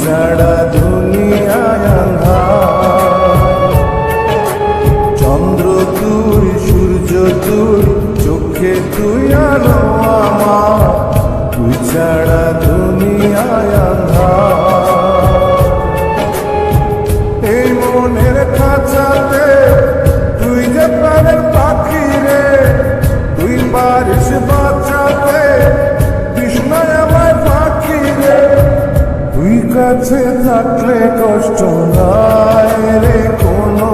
ছাড়া দুনিয়ায় আঁধার। চন্দ্র তুই, সূর্য তুই, চোখে তুই আলো আমার, তুই ছাড়া দুনিয়ায় আঁধার। এই মনের খাঁচাতে তুই যে প্রাণের পাখি রে, তুই পারিস বাঁচাতে কৃষ্ণায় আমায় পাখি রে। তুই কাছে থাকলে কষ্ট নাই রে কোনো,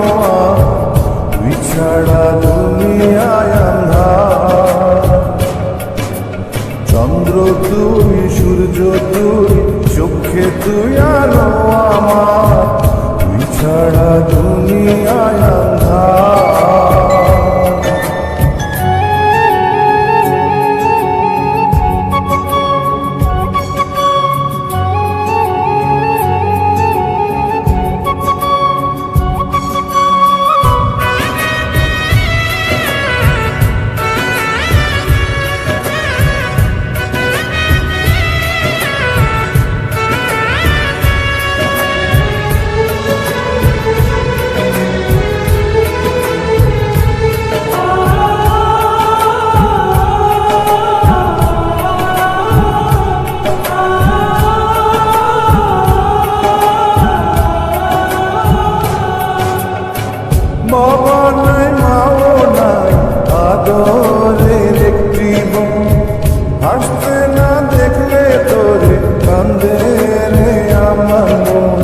তুই ছাড়া দুনিয়ায় আঁধার। চন্দ্র তুই, সূর্য তুই, চোখে তুই আলো আমার, তুই ছাড়া দুনিয়ায় আঁধার। বাবা নাই, মাও নাই, আদরের একটি বোন, হাসতে না দেখলে তোরে কান্দে রে আমার মন।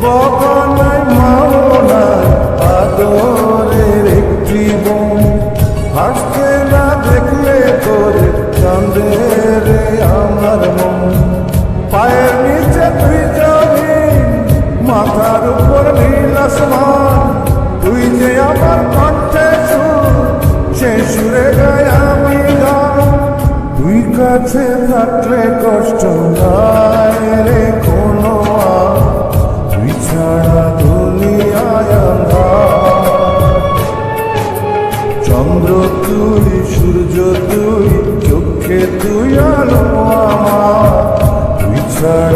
বাবা নাই, মাও নাই, আদরের একটি বোন, হাসতে না দেখলে তোরে কান্দে রে আমার মন। পায়ের নিচে তুই জমিন, মাথার উপর নীল আসমান, তুই যে আমার কণ্ঠে সুর, সে সুরে গায় আমি গান। তুই কাছে থাকলে কষ্ট নাই রে কোনো, তুই ছাড়া দুনিয়ায় আঁধার। চন্দ্র তুই, সূর্য তুই, চোখে তুই আলো আমার, তুই ছাড়া